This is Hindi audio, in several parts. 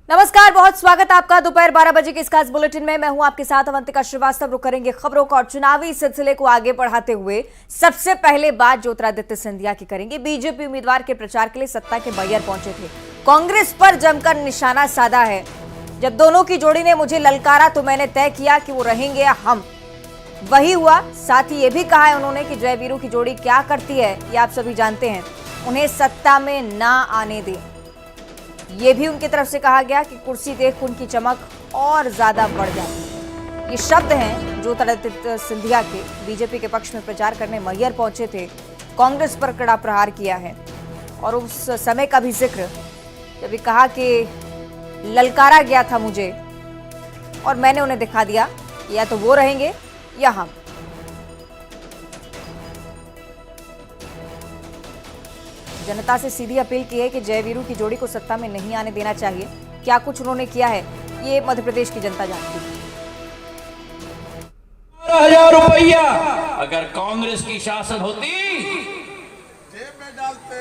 नमस्कार, बहुत स्वागत आपका दोपहर 12 बजे के इस खास बुलेटिन में। मैं हूं आपके साथ अवंतिका श्रीवास्तव। रुक करेंगे खबरों का और चुनावी सिलसिले को आगे बढ़ाते हुए सबसे पहले बात ज्योतिरादित्य सिंधिया की करेंगे। बीजेपी उम्मीदवार के प्रचार के लिए सत्ता के मैयर पहुंचे थे। कांग्रेस पर जमकर निशाना साधा है। जब दोनों की जोड़ी ने मुझे ललकारा तो मैंने तय किया कि वो रहेंगे या हम। वही हुआ। साथ ही ये भी कहा है उन्होंने कि जय-वीरू की जोड़ी क्या करती है ये आप सभी जानते हैं। उन्हें सत्ता में ना आने दें, ये भी उनकी तरफ से कहा गया कि कुर्सी देख उनकी चमक और ज्यादा बढ़ जाती है। ये शब्द हैं ज्योतिरादित्य सिंधिया के। बीजेपी के पक्ष में प्रचार करने मैयर पहुंचे थे। कांग्रेस पर कड़ा प्रहार किया है और उस समय का भी जिक्र जब कहा कि ललकारा गया था मुझे और मैंने उन्हें दिखा दिया या तो वो रहेंगे या हम। जनता से सीधी अपील की है कि जय-वीरू की जोड़ी को सत्ता में नहीं आने देना चाहिए। क्या कुछ उन्होंने किया है ये मध्य प्रदेश की जनता जानती है। 1000 रुपया अगर कांग्रेस की शासन होती जेब में डालते।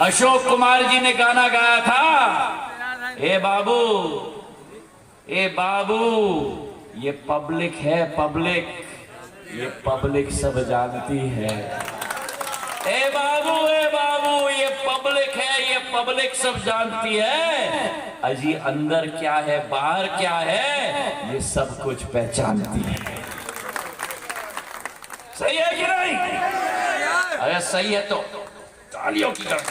अशोक कुमार जी ने गाना गाया था, ए बाबू ये पब्लिक है, पब्लिक ये पब्लिक सब जानती है। ए बाबू ये पब्लिक है, ये पब्लिक सब जानती है। अजी अंदर क्या है बाहर क्या है ये सब कुछ पहचानती है। सही है कि नहीं? अगर सही है तो तालियों की तरफ।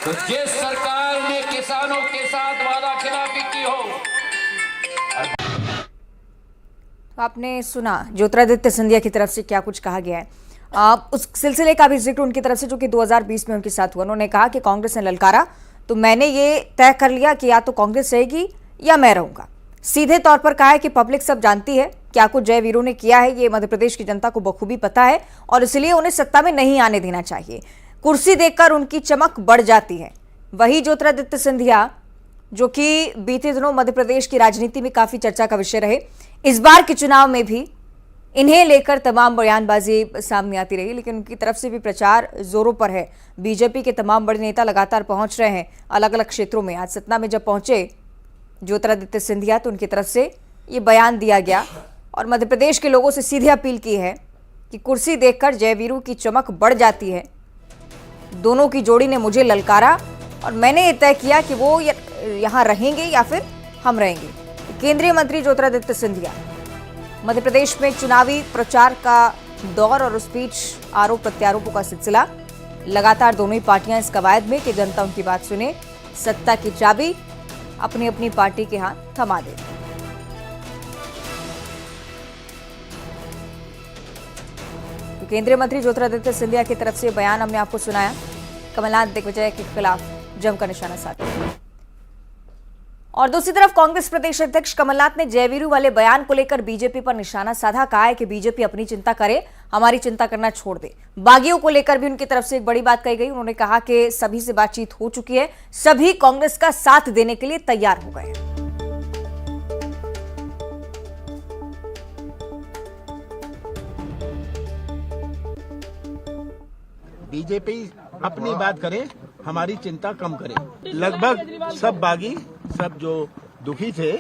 तो जिस सरकार ने किसानों के साथ वादा खिलाफी की हो। आपने सुना ज्योतिरादित्य सिंधिया की तरफ से क्या कुछ कहा गया है। उस सिलसिले का भी जिक्र उनकी तरफ से जो कि 2020 में उनके साथ हुआ। उन्होंने कहा कि कांग्रेस ने ललकारा तो मैंने ये तय कर लिया कि या तो कांग्रेस रहेगी या मैं रहूंगा। सीधे तौर पर कहा है कि पब्लिक सब जानती है क्या कुछ जय-वीरू ने किया है। ये मध्य प्रदेश की जनता को बखूबी पता है और इसलिए उन्हें सत्ता में नहीं आने देना चाहिए। कुर्सी देखकर उनकी चमक बढ़ जाती है। वही ज्योतिरादित्य सिंधिया जो कि बीते दिनों मध्य प्रदेश की राजनीति में काफी चर्चा का विषय रहे। इस बार के चुनाव में भी इन्हें लेकर तमाम बयानबाजी सामने आती रही, लेकिन उनकी तरफ से भी प्रचार जोरों पर है। बीजेपी के तमाम बड़े नेता लगातार पहुंच रहे हैं अलग अलग क्षेत्रों में। आज सतना में जब पहुंचे ज्योतिरादित्य सिंधिया तो उनकी तरफ से ये बयान दिया गया और मध्य प्रदेश के लोगों से सीधे अपील की है कि कुर्सी देखकर जय-वीरू की चमक बढ़ जाती है। दोनों की जोड़ी ने मुझे ललकारा और मैंने ये तय किया कि वो यहाँ रहेंगे या फिर हम रहेंगे। केंद्रीय मंत्री ज्योतिरादित्य सिंधिया। मध्य प्रदेश में चुनावी प्रचार का दौर और उस बीच आरोप प्रत्यारोपों का सिलसिला। लगातार दोनों ही पार्टियां इस कवायद में कि जनता उनकी बात सुने, सत्ता की चाबी अपनी अपनी पार्टी के हाथ थमा दे। तो केंद्रीय मंत्री ज्योतिरादित्य सिंधिया की तरफ से बयान हमने आपको सुनाया। कमलनाथ दिग्विजय के खिलाफ जमकर निशाना साधा। और दूसरी तरफ कांग्रेस प्रदेश अध्यक्ष कमलनाथ ने जय-वीरू वाले बयान को लेकर बीजेपी पर निशाना साधा। कहा है कि बीजेपी अपनी चिंता करे, हमारी चिंता करना छोड़ दे। बागियों को लेकर भी उनकी तरफ से एक बड़ी बात कही गई। उन्होंने कहा कि सभी से बातचीत हो चुकी है, सभी कांग्रेस का साथ देने के लिए तैयार हो गए हैं। बीजेपी अपनी बात करे, हमारी चिंता कम करे। लगभग सब बागी, सब जो दुखी थे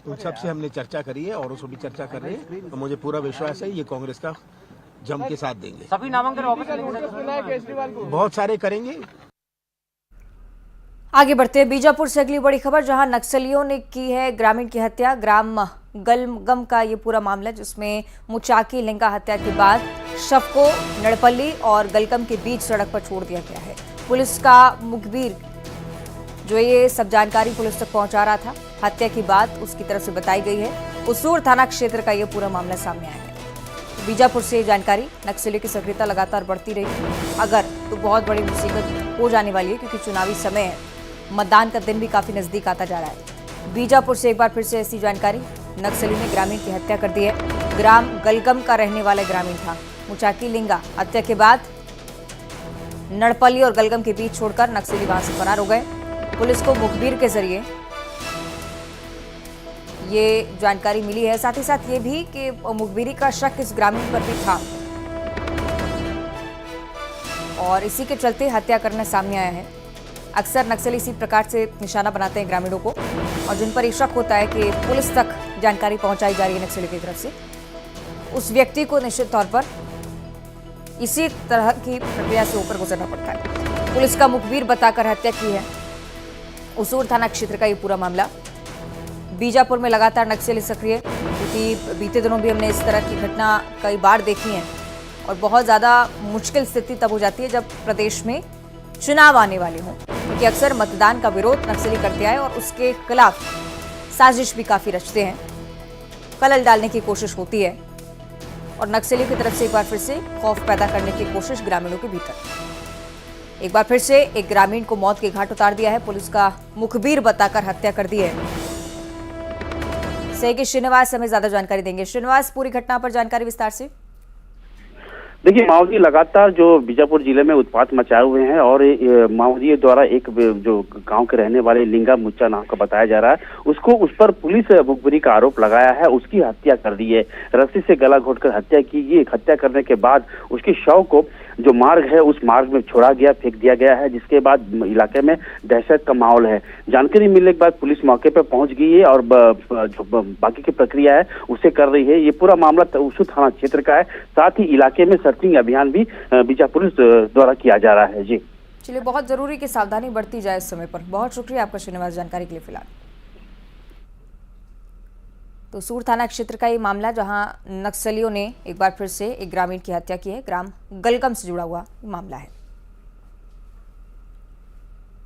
उन सब से हमने चर्चा करी है और उसको भी चर्चा कर रहे हैं। तो मुझे पूरा विश्वास है ये कांग्रेस का जम के साथ देंगे। सभी नामांकन वापस बहुत सारे करेंगे। आगे बढ़ते हैं बीजापुर से अगली बड़ी खबर, जहां नक्सलियों ने की है ग्रामीण की हत्या। ग्राम गलगम का ये पूरा मामला जिसमें मुचाकी लिंगा हत्या के बाद शव को नड़पल्ली और गलगम के बीच सड़क पर छोड़ दिया गया है। पुलिस का मुखबिर जो ये सब जानकारी पुलिस तक पहुंचा रहा था, हत्या की बात उसकी तरफ से बताई गई है। उसूर थाना क्षेत्र का ये पूरा मामला सामने आया है। बीजापुर से जानकारी, नक्सलियों की सक्रियता लगातार बढ़ती रही अगर तो बहुत बड़ी मुसीबत हो जाने वाली है, क्योंकि चुनावी समय है, मतदान का दिन भी काफी नजदीक आता जा रहा है। बीजापुर से एक बार फिर से ऐसी जानकारी, नक्सली ने ग्रामीण की हत्या कर दी है। ग्राम गलगम का रहने वाला ग्रामीण था। मुचाकी लिंगा हत्या के बाद नड़पल्ली और गलगम के बीच छोड़कर नक्सली वहां से फरार हो गए। पुलिस को मुखबिर के जरिए ये जानकारी मिली है। साथ ही साथ ये भी कि मुखबिरी का शक इस ग्रामीण पर भी था और इसी के चलते हत्या करना सामने आया है। अक्सर नक्सली इसी प्रकार से निशाना बनाते हैं ग्रामीणों को, और जिन पर ये शक होता है कि पुलिस तक जानकारी पहुंचाई जा रही है नक्सली की तरफ से, उस व्यक्ति को निश्चित तौर पर इसी तरह की प्रक्रिया से होकर गुजरना पड़ता है। पुलिस का मुखबिर बताकर हत्या की है। उसूर थाना क्षेत्र का ये पूरा मामला। बीजापुर में लगातार नक्सली सक्रिय, क्योंकि बीते दिनों भी हमने इस तरह की घटना कई बार देखी है, और बहुत ज़्यादा मुश्किल स्थिति तब हो जाती है जब प्रदेश में चुनाव आने वाले हों, क्योंकि अक्सर मतदान का विरोध नक्सली करते आए और उसके खिलाफ साजिश भी काफ़ी रचते हैं, खलल डालने की कोशिश होती है, और नक्सलियों की तरफ से एक बार फिर से खौफ पैदा करने की कोशिश ग्रामीणों के भीतर। एक बार फिर से एक ग्रामीण को मौत के घाट उतार दिया है, पुलिस का मुखबिर बताकर हत्या कर दी है। सहयोगी श्रीनिवास हमें ज्यादा जानकारी देंगे। श्रीनिवास, पूरी घटना पर जानकारी विस्तार से। देखिए, माओवादी लगातार जो बीजापुर जिले में उत्पात मचाए हुए हैं, और माओवादियों द्वारा एक जो गांव के रहने वाले लिंगा मुच्चा नाम का बताया जा रहा है, उस पर पुलिस मुखबिरी का आरोप लगाया है, उसकी हत्या कर दी है। रस्सी से गला घोटकर हत्या की। ये हत्या करने के बाद उसके शव को जो मार्ग है उस मार्ग में छोड़ा गया, फेंक दिया गया है, जिसके बाद इलाके में दहशत का माहौल है। जानकारी मिलने के बाद पुलिस मौके पर पहुंच गई है और जो बाकी की प्रक्रिया है उसे कर रही है। ये पूरा मामला उसूर थाना क्षेत्र का है। साथ ही इलाके में सर्चिंग अभियान भी बीजापुर पुलिस द्वारा किया जा रहा है। जी चलिए, बहुत जरूरी कि सावधानी बरती जाए इस समय पर। बहुत शुक्रिया आपका श्रीनिवास जानकारी के लिए। फिलहाल तो सूर थाना क्षेत्र का ये मामला, जहां नक्सलियों ने एक बार फिर से एक ग्रामीण की हत्या की है। ग्राम गलगम से जुड़ा हुआ मामला है।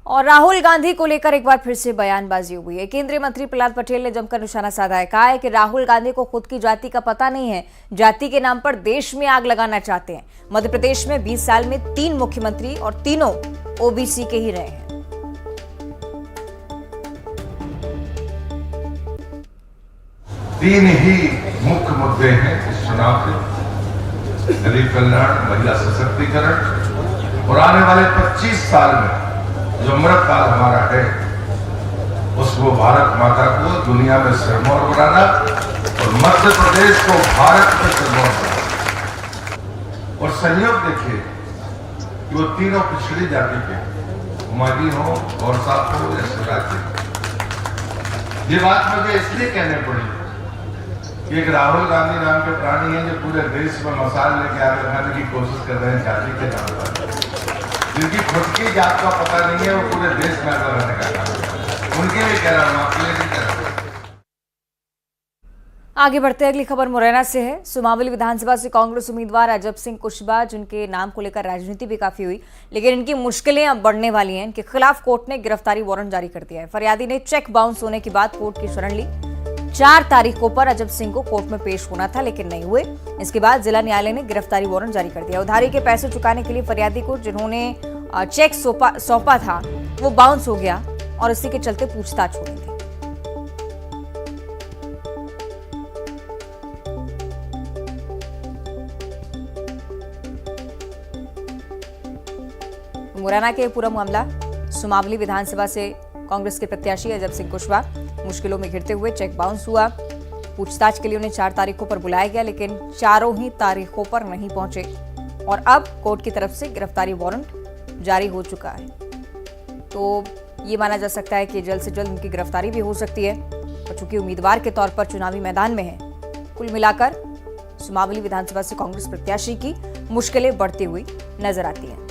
और राहुल गांधी को लेकर एक बार फिर से बयानबाजी हुई है। केंद्रीय मंत्री प्रहलाद पटेल ने जमकर निशाना साधा है। कहा है कि राहुल गांधी को खुद की जाति का पता नहीं है, जाति के नाम पर देश में आग लगाना चाहते हैं। मध्य प्रदेश में 20 साल में 3 मुख्यमंत्री और तीनों ओबीसी के ही रहे हैं। तीन ही मुख्य मुद्दे हैं इस चुनाव के: गरीब कल्याण, महिला सशक्तिकरण, और आने वाले 25 साल में जो अमृत काल हमारा है उसको भारत माता को दुनिया में सिरमौर बनाना और मध्य प्रदेश को भारत में सिरमौर बनाना। और संयोग देखिए कि वो तीनों पिछड़ी जाति के, माली हो, गौरसाप हो या शिवराज जी। ये बात मुझे इसलिए कहने पड़ी कि एक राहुल गांधी नाम के प्राणी हैं जो पूरे देश में मसाल लेके आग लगाने की कोशिश कर रहे हैं जाति के नाम पर, जिनकी खुद की जात का पता नहीं है, वो पूरे देश में आग लगाने का काम कर रहे हैं। उनके लिए कह रहा हूँ, आपके लिए नहीं कह रहा हूँ। आगे बढ़ते अगली खबर मुरैना से है। सुमावली विधानसभा से कांग्रेस उम्मीदवार अजब सिंह कुशवाहा, जिनके नाम को लेकर राजनीति भी काफी हुई, लेकिन इनकी मुश्किलें अब बढ़ने वाली हैं। इनके खिलाफ कोर्ट ने गिरफ्तारी वारंट जारी कर दिया है। फरियादी ने चेक बाउंस होने के बाद कोर्ट की शरण ली। 4 तारीखों पर अजब सिंह को कोर्ट में पेश होना था, लेकिन नहीं हुए। इसके बाद जिला न्यायालय ने गिरफ्तारी वारंट जारी कर दिया। उधारी के पैसे चुकाने के लिए फरियादी को जिन्होंने चेक सौंपा था वो बाउंस हो गया, और इसी के चलते पूछताछ हो रही थी। मुरैना के पूरा मामला, सुमावली विधानसभा से कांग्रेस के प्रत्याशी अजब सिंह कुशवाहा मुश्किलों में घिरते हुए चेक बाउंस हुआ। पूछताछ के लिए उन्हें 4 तारीखों पर बुलाया गया, लेकिन चारों ही तारीखों पर नहीं पहुंचे, और अब कोर्ट की तरफ से गिरफ्तारी वारंट जारी हो चुका है। तो ये माना जा सकता है कि जल्द से जल्द उनकी गिरफ्तारी भी हो सकती है, और चूंकि उम्मीदवार के तौर पर चुनावी मैदान में है। कुल मिलाकर सुमावली विधानसभा से कांग्रेस प्रत्याशी की मुश्किलें बढ़ती हुई नजर आती हैं।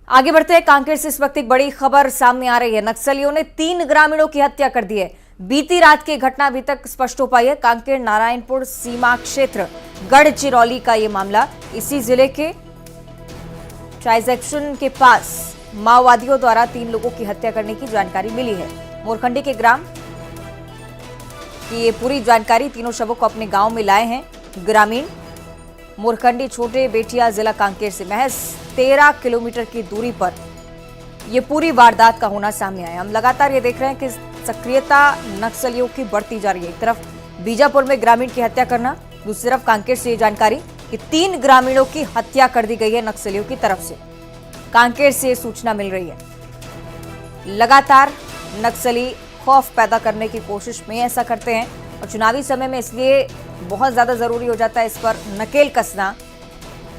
आगे बढ़ते हैं। कांकेर से इस वक्त एक बड़ी खबर सामने आ रही है। नक्सलियों ने 3 ग्रामीणों की हत्या कर दी है। बीती रात की घटना अभी तक स्पष्ट हो पाई है। कांकेर नारायणपुर सीमा क्षेत्र गढ़चिरौली का यह मामला। इसी जिले के ट्रांजैक्शन के पास माओवादियों द्वारा 3 लोगों की हत्या करने की जानकारी मिली है। मोरखंडी के ग्राम की ये पूरी जानकारी, तीनों शवों को अपने गांव में लाए हैं ग्रामीण। मोरखंडी छोटे बेटिया जिला कांकेर से महज 13 किलोमीटर की दूरी पर यह पूरी वारदात का होना सामने आया। हम लगातार ये देख रहे हैं कि सक्रियता नक्सलियों की बढ़ती जा रही है। एक तरफ बीजापुर में ग्रामीण की हत्या करना, दूसरी तरफ कांकेर से ये जानकारी कि 3 ग्रामीणों की हत्या कर दी गई है नक्सलियों की तरफ से। कांकेर से सूचना मिल रही है। लगातार नक्सली खौफ पैदा करने की कोशिश में ऐसा करते हैं, और चुनावी समय में इसलिए बहुत ज़्यादा ज़रूरी हो जाता है इस पर नकेल कसना,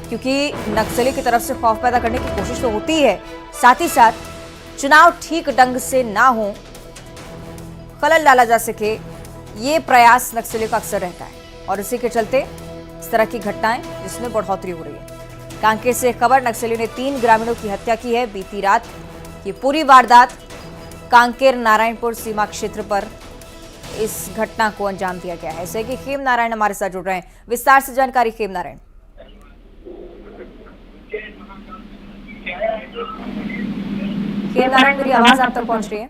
क्योंकि नक्सली की तरफ से खौफ पैदा करने की कोशिश तो होती है, साथ ही साथ चुनाव ठीक ढंग से ना हो, खलल डाला जा सके, ये प्रयास नक्सलियों का अक्सर रहता है और इसी के चलते इस तरह की घटनाएं जिसमें बढ़ोतरी हो रही है। कांकेर से खबर, नक्सलियों ने 3 ग्रामीणों की हत्या की है बीती रात। ये पूरी वारदात कांकेर नारायणपुर सीमा क्षेत्र पर इस घटना को अंजाम दिया गया है। ऐसे कि खेम नारायण हमारे साथ जुड़ रहे हैं, विस्तार से जानकारी। खेम नारायण, मेरी आवाज आप तक पहुंच रही है?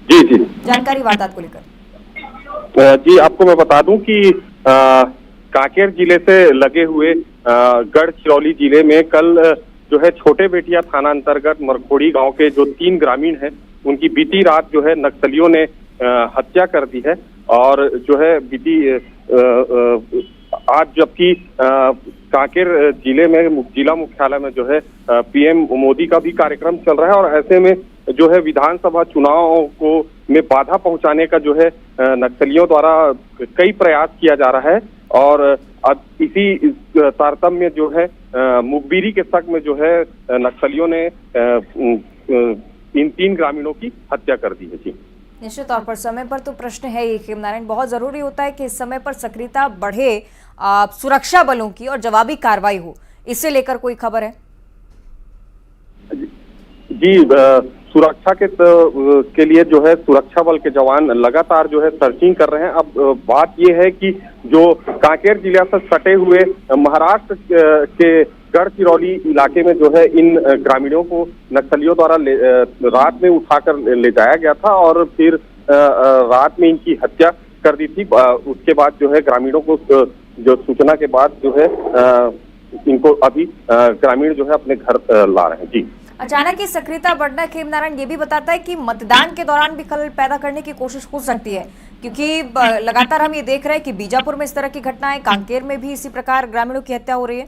जी जी जानकारी वारदात को लेकर। जी, आपको मैं बता दूं कि कांकेर जिले से लगे हुए गढ़चिरौली जिले में कल जो है छोटे बेटिया थाना अंतर्गत मरखोड़ी गांव के जो 3 ग्रामीण हैं, उनकी बीती रात जो है नक्सलियों ने हत्या कर दी है। और जो है बीती आज जबकि कांकेर जिले में जिला मुख्यालय में जो है पीएम मोदी का भी कार्यक्रम चल रहा है और ऐसे में जो है विधानसभा चुनाव को में बाधा पहुंचाने का जो है नक्सलियों द्वारा कई प्रयास किया जा रहा है। और अब इसी तारतम्य जो है मुखबिरी के शक में जो है नक्सलियों ने इन 3 ग्रामीणों की हत्या कर दी है। जी, निश्चित तौर पर समय पर तो प्रश्न है ही खेम नारायण, बहुत जरूरी होता है कि इस समय पर सक्रियता बढ़े, सुरक्षा बलों की और जवाबी कार्रवाई हो, इसे लेकर कोई खबर है? जी, सुरक्षा के लिए जो है सुरक्षा बल के जवान लगातार जो है सर्चिंग कर रहे हैं। अब बात यह है कि जो कांकेर जिले से सटे हुए महाराष्ट्र के गढ़चिरौली इलाके में जो है इन ग्रामीणों को नक्सलियों द्वारा रात में उठाकर ले जाया गया था और फिर रात में इनकी हत्या कर दी थी। उसके बाद जो है ग्रामीणों को जो सूचना के बाद जो है इनको अभी ग्रामीण जो है अपने घर ला रहे हैं। जी, अचानक ही सक्रियता बढ़ना खेम नारायण ये भी बताता है कि मतदान के दौरान भी खलल पैदा करने की कोशिश हो सकती है, क्योंकि लगातार हम ये देख रहे हैं कि बीजापुर में इस तरह की घटनाएं, कांकेर में भी इसी प्रकार ग्रामीणों की हत्या हो रही है।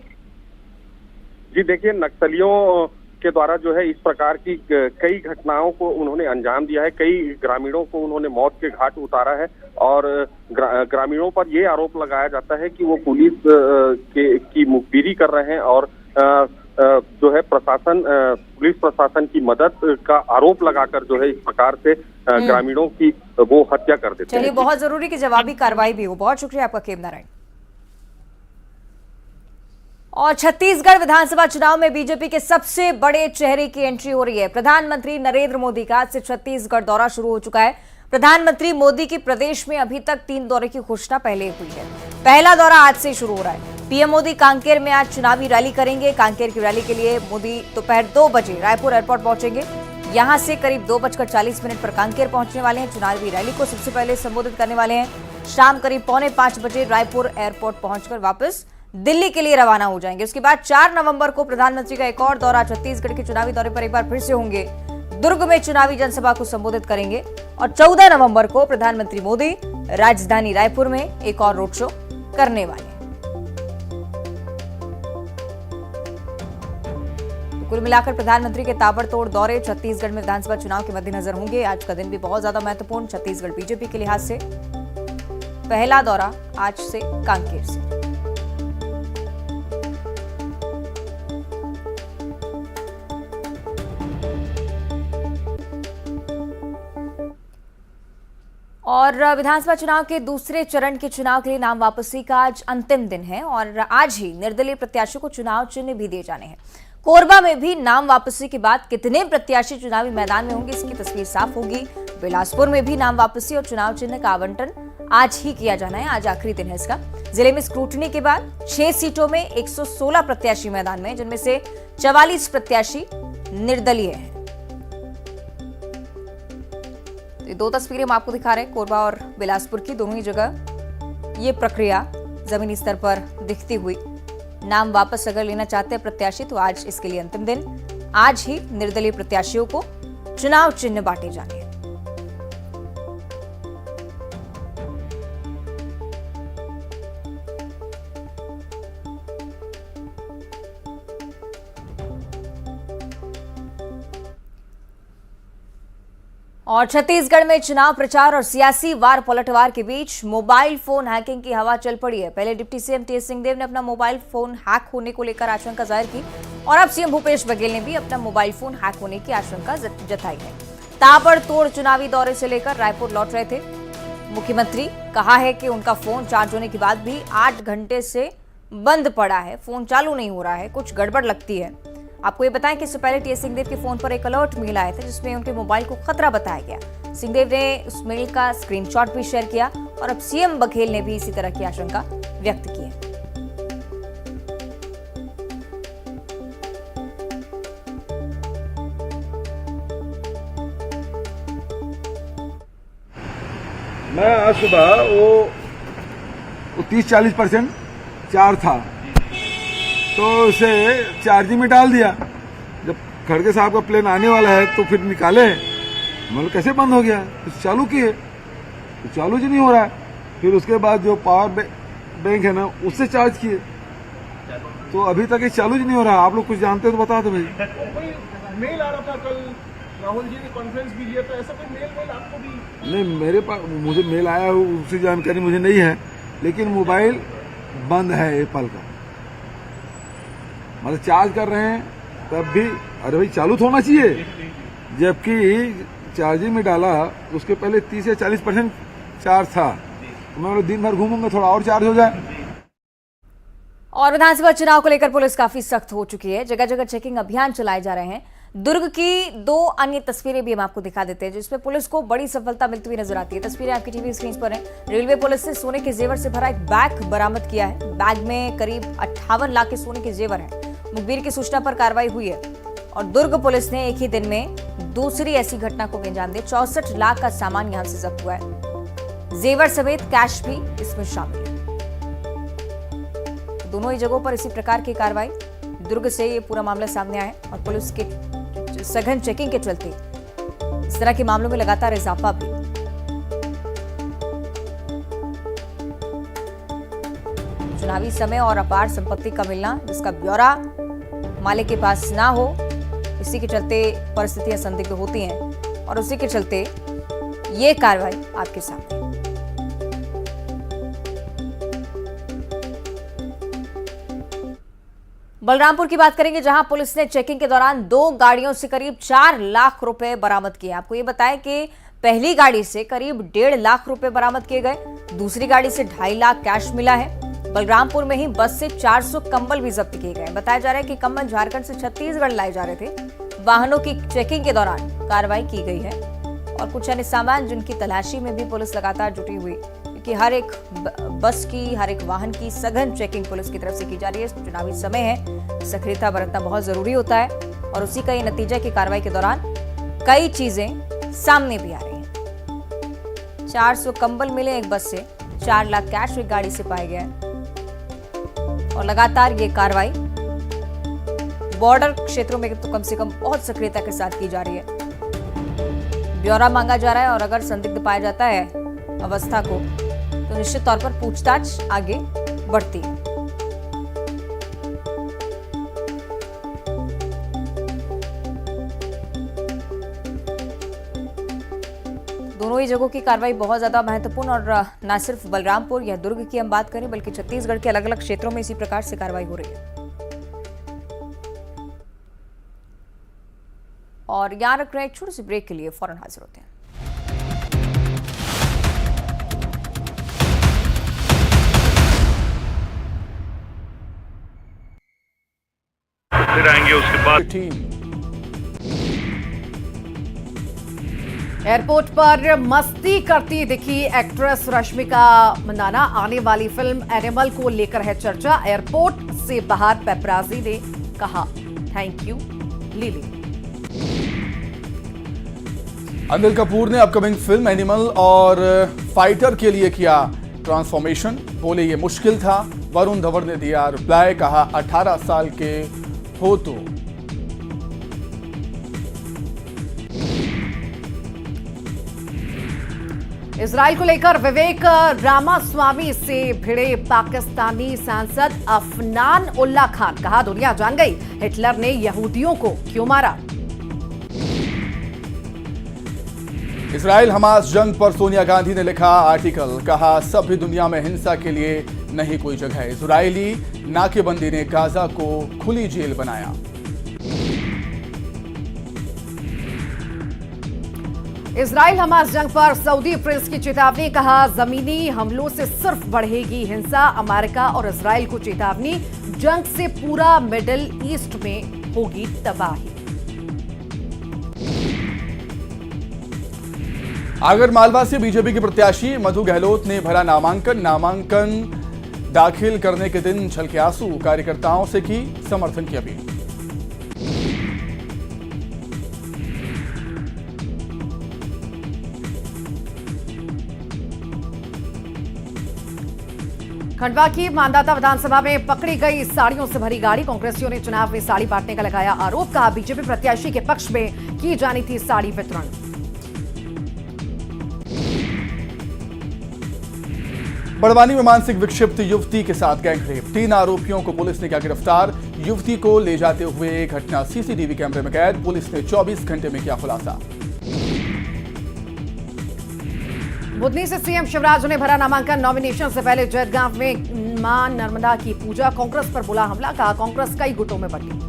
जी देखिए, नक्सलियों के द्वारा जो है इस प्रकार की कई घटनाओं को उन्होंने अंजाम दिया है, कई ग्रामीणों को उन्होंने मौत के घाट उतारा है और ग्रामीणों पर ये आरोप लगाया जाता है कि वो पुलिस की मुखबिरी कर रहे हैं और जो है पुलिस प्रशासन की मदद का आरोप लगाकर जो है इस प्रकार से ग्रामीणों की वो हत्या कर देते हैं। चलिए, बहुत जरूरी कि जवाबी कार्रवाई भी हो। बहुत शुक्रिया आपका खेम नारायण। और छत्तीसगढ़ विधानसभा चुनाव में बीजेपी के सबसे बड़े चेहरे की एंट्री हो रही है। प्रधानमंत्री नरेंद्र मोदी का आज से छत्तीसगढ़ दौरा शुरू हो चुका है। प्रधानमंत्री मोदी की प्रदेश में अभी तक 3 दौरे की घोषणा पहले हुई है। पहला दौरा आज से शुरू हो रहा है। पीएम मोदी कांकेर में आज चुनावी रैली करेंगे। कांकेर की रैली के लिए मोदी दोपहर 2 बजे रायपुर एयरपोर्ट पहुंचेंगे। यहां से करीब 2:40 पर कांकेर पहुंचने वाले हैं। चुनावी रैली को सबसे पहले संबोधित करने वाले हैं। शाम करीब 4:45 बजे रायपुर एयरपोर्ट पहुंचकर वापस दिल्ली के लिए रवाना हो जाएंगे। उसके बाद 4 नवंबर को प्रधानमंत्री का एक और दौरा, छत्तीसगढ़ के चुनावी दौरे पर एक बार फिर से होंगे। दुर्ग में चुनावी जनसभा को संबोधित करेंगे और 14 नवंबर को प्रधानमंत्री मोदी राजधानी रायपुर में एक और रोड शो करने वाले हैं। कुल मिलाकर प्रधानमंत्री के ताबड़तोड़ दौरे छत्तीसगढ़ में विधानसभा चुनाव के मद्देनजर होंगे। आज का दिन भी बहुत ज्यादा महत्वपूर्ण छत्तीसगढ़ बीजेपी के लिहाज से। पहला दौरा आज से कांकेर से। और विधानसभा चुनाव के दूसरे चरण के चुनाव के लिए नाम वापसी का आज अंतिम दिन है और आज ही निर्दलीय प्रत्याशियों को चुनाव चिन्ह भी दिए जाने हैं। कोरबा में भी नाम वापसी के बाद कितने प्रत्याशी चुनावी मैदान में होंगे, इसकी तस्वीर साफ होगी। बिलासपुर में भी नाम वापसी और चुनाव चिन्ह का आवंटन आज ही किया जाना है। आज आखिरी दिन है इसका। जिले में स्क्रूटनी के बाद 6 सीटों में 116 प्रत्याशी मैदान में, जिनमें से 44 प्रत्याशी निर्दलीय हैं। ये 2 तस्वीरें हम आपको दिखा रहे हैं, कोरबा और बिलासपुर की। दोनों ही जगह ये प्रक्रिया जमीनी स्तर पर दिखती हुई। नाम वापस अगर लेना चाहते हैं प्रत्याशी तो आज इसके लिए अंतिम दिन। आज ही निर्दलीय प्रत्याशियों को चुनाव चिन्ह बांटे जाने हैं। और छत्तीसगढ़ में चुनाव प्रचार और सियासी वार पलटवार के बीच मोबाइल फोन हैकिंग की हवा चल पड़ी है। पहले डिप्टी सीएम टीएस सिंहदेव ने अपना मोबाइल फोन हैक होने को लेकर आशंका जाहिर की और अब सीएम भूपेश बघेल ने भी अपना मोबाइल फोन हैक होने की आशंका जताई है। ताबड़तोड़ चुनावी दौरे से लेकर रायपुर लौट रहे थे मुख्यमंत्री। कहा है कि उनका फोन चार्ज होने के बाद भी 8 घंटे से बंद पड़ा है, फोन चालू नहीं हो रहा है, कुछ गड़बड़ लगती है। आपको ये बताएं कि इससे पहले टीएस सिंहदेव के फोन पर एक अलर्ट मेल आया था जिसमें उनके मोबाइल को खतरा बताया गया। सिंहदेव ने उस मेल का स्क्रीनशॉट भी शेयर किया और अब सीएम बघेल ने भी इसी तरह की आशंका व्यक्त की है। मैं आज सुबह वो 30-40% चार्ज था तो उसे चार्जिंग में डाल दिया। जब खड़गे साहब का प्लेन आने वाला है तो फिर निकाले, मतलब कैसे बंद हो गया, तो चालू किए तो चालू जी नहीं हो रहा है। फिर उसके बाद जो पावर बैंक है ना उससे चार्ज किए तो अभी तक ये चालू जी नहीं हो रहा। आप लोग कुछ जानते हो तो बता दो भाई। मेल आ रहा था कल, राहुल जी ने कॉन्फ्रेंस भी लिया था, ऐसा कोई मेल आपको भी? नहीं, मेरे पास मुझे मेल आया उसकी जानकारी मुझे नहीं है, लेकिन मोबाइल बंद है एप्पल का, मतलब चार्ज कर रहे हैं तब भी। अरे भाई चालू तो होना चाहिए, जबकि चार्जिंग में डाला उसके पहले 30 या 40% चार्ज था। तो मैं दिन भर घूमूंगा, थोड़ा और चार्ज हो जाए। और विधानसभा चुनाव को लेकर पुलिस काफी सख्त हो चुकी है, जगह जगह चेकिंग अभियान चलाए जा रहे हैं। दुर्ग की 2 अन्य तस्वीरें भी हम आपको दिखा देते हैं जिसमें पुलिस को बड़ी सफलता मिलती हुई नजर आती है। तस्वीरें आपकी टीवी स्क्रीन पर हैं। रेलवे पुलिस ने सोने के जेवर से भरा एक बैग बरामद किया है। बैग में करीब 58 लाख के सोने के जेवर हैं। मुखबिर की सूचना पर कार्रवाई हुई है और दुर्ग पुलिस ने एक ही दिन में दूसरी ऐसी घटना को अंजाम दिया। 64 लाख का सामान यहां से जब्त हुआ है। जेवर समेत कैश भी इसमें शामिल है। दोनों ही जगहों पर इसी प्रकार की कार्रवाई। दुर्ग से ये पूरा मामला सामने आया है और पुलिस के सघन चेकिंग के चलते इस तरह के मामलों में लगातार इजाफा भी। चुनावी समय और अपार संपत्ति का मिलना जिसका ब्यौरा मालिक के पास ना हो, इसी के चलते परिस्थितियां संदिग्ध होती हैं और उसी के चलते ये कार्रवाई आपके सामने। बलरामपुर की बात करेंगे जहां पुलिस ने चेकिंग के दौरान 2 गाड़ियों से करीब 4 लाख रुपए बरामद किए। आपको ये बताएं कि पहली गाड़ी से करीब 1.5 लाख रुपए बरामद किए गए, दूसरी गाड़ी से 2.5 लाख कैश मिला है। बलरामपुर में ही बस से 400 कंबल भी जब्त किए गए। बताया जा रहा है कि कंबल झारखंड से छत्तीसगढ़ लाए जा रहे थे। वाहनों की चेकिंग के दौरान कार्रवाई की गई है और कुछ अन्य सामान जिनकी तलाशी में भी पुलिस लगातार जुटी हुई, कि हर एक बस की, हर एक वाहन की सघन चेकिंग पुलिस की तरफ से की जा रही है। चुनावी समय है, सक्रियता बरतना बहुत जरूरी होता है और उसी का ये नतीजा की कार्रवाई के दौरान कई चीजें सामने भी आ रही हैं। 400 कंबल मिले एक बस से, 4 लाख कैश एक गाड़ी से पाया गया है और लगातार ये कार्रवाई बॉर्डर क्षेत्रों में तो कम से कम बहुत सक्रियता के साथ की जा रही है। ब्यौरा मांगा जा रहा है और अगर संदिग्ध पाया जाता है अवस्था को तो निश्चित तौर पर पूछताछ आगे बढ़ती है। दोनों ही जगहों की कार्रवाई बहुत ज्यादा महत्वपूर्ण और न सिर्फ बलरामपुर या दुर्ग की हम बात करें बल्कि छत्तीसगढ़ के अलग अलग क्षेत्रों में इसी प्रकार से कार्रवाई हो रही है। और यहां रख रहे हैं एक छोटे से ब्रेक के लिए, फौरन हाजिर होते हैं। फिर आएंगे उसके बाद। एयरपोर्ट पर मस्ती करती दिखी एक्ट्रेस रश्मिका मंदाना। आने वाली फिल्म एनिमल को लेकर है चर्चा। एयरपोर्ट से बाहर पेपराजी ने कहा thank you lily. Anil Kapoor ने अपकमिंग फिल्म एनिमल और फाइटर के लिए किया ट्रांसफॉर्मेशन। बोले ये मुश्किल था। वरुण धवन ने दिया रिप्लाई, कहा 18 साल के हो तो। इजराइल को लेकर विवेक रामास्वामी से भिड़े पाकिस्तानी सांसद अफनान उल्ला खान। कहा दुनिया जान गई हिटलर ने यहूदियों को क्यों मारा। इजराइल हमास जंग पर सोनिया गांधी ने लिखा आर्टिकल, कहा सभ्य दुनिया में हिंसा के लिए नहीं कोई जगह। इजरायली नाकेबंदी ने गाजा को खुली जेल बनाया। इजराइल हमास जंग पर सऊदी प्रेस की चेतावनी, कहा जमीनी हमलों से सिर्फ बढ़ेगी हिंसा। अमेरिका और इजराइल को चेतावनी, जंग से पूरा मिडिल ईस्ट में होगी तबाही। आगर मालवा से बीजेपी के प्रत्याशी मधु गहलोत ने भरा नामांकन दाखिल करने के दिन छलके आंसू, कार्यकर्ताओं से की समर्थन की अपील। खंडवा की मांदाता विधानसभा में पकड़ी गई साड़ियों से भरी गाड़ी, कांग्रेसियों ने चुनाव में साड़ी बांटने का लगाया आरोप, कहा बीजेपी प्रत्याशी के पक्ष में की जानी थी साड़ी वितरण। बड़वानी में मानसिक विक्षिप्त युवती के साथ गैंगरेप, 3 आरोपियों को पुलिस ने किया गिरफ्तार। युवती को ले जाते हुए घटना सीसीटीवी कैमरे में कैद, पुलिस ने 24 घंटे में किया खुलासा। बुधनी से सीएम शिवराज ने भरा नामांकन, नॉमिनेशन से पहले जैतगांव में मां नर्मदा की पूजा, कांग्रेस पर बोला हमला, कहा कांग्रेस कई गुटों में बंटी।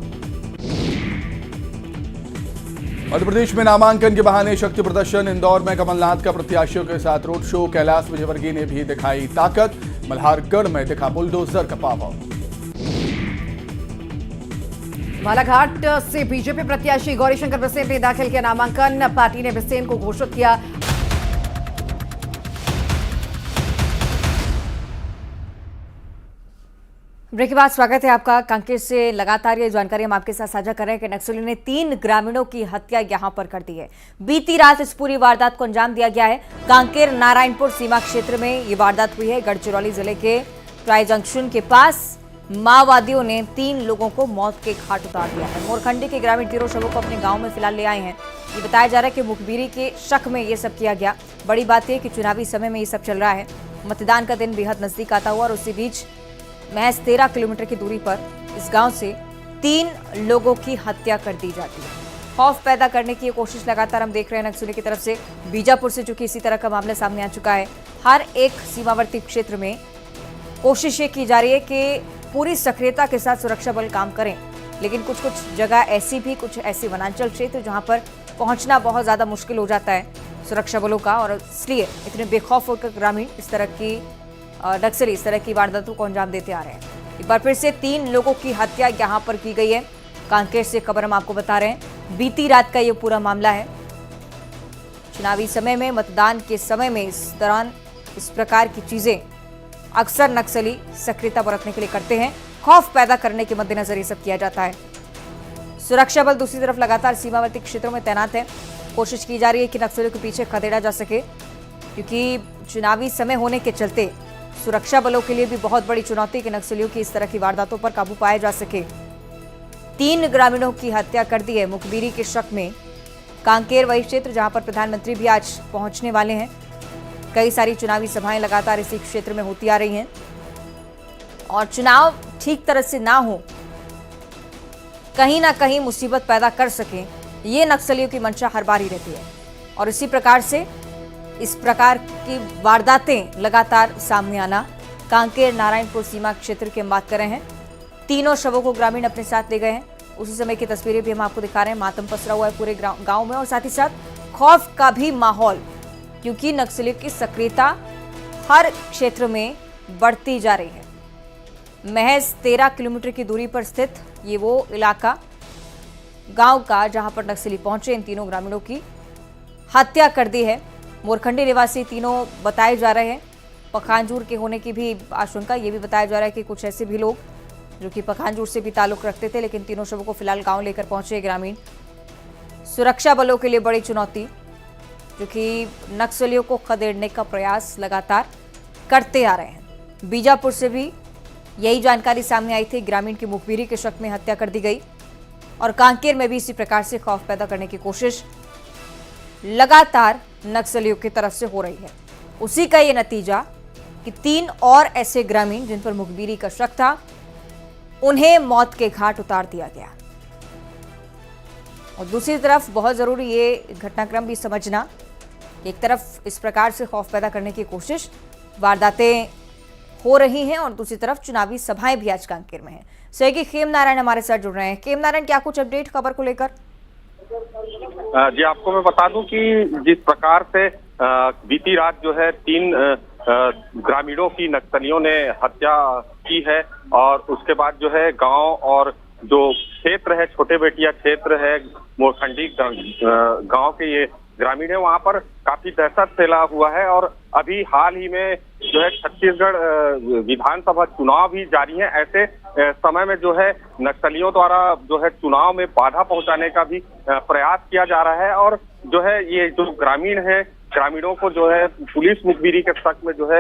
मध्य प्रदेश में नामांकन के बहाने शक्ति प्रदर्शन, इंदौर में कमलनाथ का प्रत्याशियों के साथ रोड शो, कैलाश विजयवर्गीय ने भी दिखाई ताकत, मल्हारगढ़ में दिखा बुलडोजर का पावर। बालाघाट से बीजेपी प्रत्याशी गौरीशंकर बिसेन ने दाखिल किया नामांकन, पार्टी ने बिसेन को घोषित किया। ब्रेक के बाद स्वागत है आपका। कांकेर से लगातार ये जानकारी हम आपके साथ साझा कर रहे हैं कि नक्सलियों ने 3 ग्रामीणों की हत्या यहां पर कर दी है। बीती रात इस पूरी वारदात को अंजाम दिया गया है। कांकेर नारायणपुर सीमा क्षेत्र में ये वारदात हुई है। गढ़चिरौली जिले के ट्राई जंक्शन के पास माओवादियों ने 3 लोगों को मौत के घाट उतार दिया है। मोरखंडी के ग्रामीण 3 शवों को अपने गाँव में फिलहाल ले आए हैं। ये बताया जा रहा है कि मुखबिरी के शक में ये सब किया गया। बड़ी बात यह कि चुनावी समय में ये सब चल रहा है। मतदान का दिन बेहद नजदीक आता हुआ और उसी बीच महज 13 किलोमीटर की दूरी पर इस गांव से 3 लोगों की हत्या कर दी जाती है। खौफ पैदा करने की ये कोशिश लगातार हम देख रहे हैं नक्सलियों की तरफ से। बीजापुर से चूंकि इसी तरह का मामला सामने आ चुका है, हर एक सीमावर्ती क्षेत्र में कोशिश ये की जा रही है कि पूरी सक्रियता के साथ सुरक्षा बल काम करें, लेकिन कुछ जगह ऐसी भी, कुछ ऐसे वनांचल क्षेत्र जहां पर पहुंचना बहुत ज्यादा मुश्किल हो जाता है सुरक्षा बलों का, और इसलिए इतने बेखौफ होकर ग्रामीण इस तरह की नक्सली इस तरह की वारदातों को अंजाम देते आ रहे हैं। एक बार फिर से 3 लोगों की हत्या यहां पर की गई है। कांकेर से खबर हम आपको बता रहे हैं। बीती रात का ये पूरा मामला है। चुनावी समय में, मतदान के समय में इस दौरान इस प्रकार की चीजें अक्सर नक्सली सक्रियता बरतने के लिए करते हैं। खौफ पैदा करने के मद्देनजर ये सब किया जाता है। सुरक्षा बल दूसरी तरफ लगातार सीमावर्ती क्षेत्रों में तैनात है। कोशिश की जा रही है कि नक्सलियों के पीछे खदेड़ा जा सके, क्योंकि चुनावी समय होने के चलते सुरक्षा बलों के लिए भी बहुत बड़ी चुनौती कि नक्सलियों की इस तरह की वारदातों पर काबू पाया जा सके। 3 ग्रामीणों की हत्या कर दी है मुखबिरी के शक में। कांकेर वही क्षेत्र जहां पर प्रधानमंत्री भी आज पहुंचने वाले हैं। कई सारी चुनावी सभाएं लगातार इसी क्षेत्र में होती आ रही हैं और चुनाव ठीक तरह से ना हो, कहीं ना कहीं मुसीबत पैदा कर सके, ये नक्सलियों की मंशा हर बार ही रहती है। और इसी प्रकार से इस प्रकार की वारदातें लगातार सामने आना। कांकेर नारायणपुर सीमा क्षेत्र की हम बात कर रहे हैं। 3 शवों को ग्रामीण अपने साथ ले गए हैं। उसी समय की तस्वीरें भी हम आपको दिखा रहे हैं। मातम पसरा हुआ है पूरे गांव में और साथ ही साथ खौफ का भी माहौल, क्योंकि नक्सलियों की सक्रियता हर क्षेत्र में बढ़ती जा रही है। महज 13 किलोमीटर की दूरी पर स्थित ये वो इलाका गांव का जहां पर नक्सली पहुंचे, इन 3 ग्रामीणों की हत्या कर दी है। मोरखंडी निवासी 3 बताए जा रहे हैं। पखानजूर के होने की भी आशंका, ये भी बताया जा रहा है कि कुछ ऐसे भी लोग जो कि पखानजूर से भी ताल्लुक रखते थे, लेकिन 3 शवों को फिलहाल गांव लेकर पहुंचे ग्रामीण। सुरक्षा बलों के लिए बड़ी चुनौती, जो कि नक्सलियों को खदेड़ने का प्रयास लगातार करते आ रहे हैं। बीजापुर से भी यही जानकारी सामने आई थी। ग्रामीण की मुखबिरी के शक में हत्या कर दी गई और कांकेर में भी इसी प्रकार से खौफ पैदा करने की कोशिश लगातार नक्सलियों की तरफ से हो रही है। उसी का ये नतीजा कि 3 और ऐसे ग्रामीण जिन पर मुखबिरी का शक था, उन्हें मौत के घाट उतार दिया गया। और दूसरी तरफ बहुत जरूरी ये घटनाक्रम भी समझना एक तरफ इस प्रकार से खौफ पैदा करने की कोशिश, वारदातें हो रही हैं और दूसरी तरफ चुनावी सभाएं भी आज कांकेर में हैं। सहयोगी खेम नारायण हमारे साथ जुड़ रहे हैं। खेम नारायण, क्या कुछ अपडेट खबर को लेकर? जी, आपको मैं बता दूं कि जिस प्रकार से बीती रात जो है 3 ग्रामीणों की नक्सलियों ने हत्या की है और उसके बाद जो है गांव और जो क्षेत्र है, छोटे बेटिया क्षेत्र है, मोरखंडी गांव के ये ग्रामीण है, वहां पर काफी दहशत फैला हुआ है। और अभी हाल ही में जो है छत्तीसगढ़ विधानसभा चुनाव भी जारी है। ऐसे समय में जो है नक्सलियों द्वारा जो है चुनाव में बाधा पहुंचाने का भी प्रयास किया जा रहा है। और जो है ये जो ग्रामीण है, ग्रामीणों को जो है पुलिस मुखबिरी के शक में जो है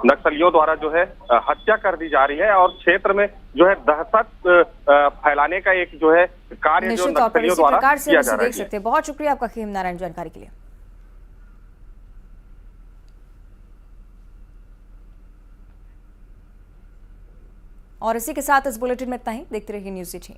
नक्सलियों द्वारा जो है हत्या कर दी जा रही है और क्षेत्र में जो है दहशत फैलाने का एक जो है कार्य जो नक्सलियों द्वारा किया जा रहा है। देख सकते हैं। बहुत शुक्रिया आपका खेम नारायण जानकारी के लिए। और इसी के साथ इस बुलेटिन में इतना ही। देखते रहिए न्यूज़ 18।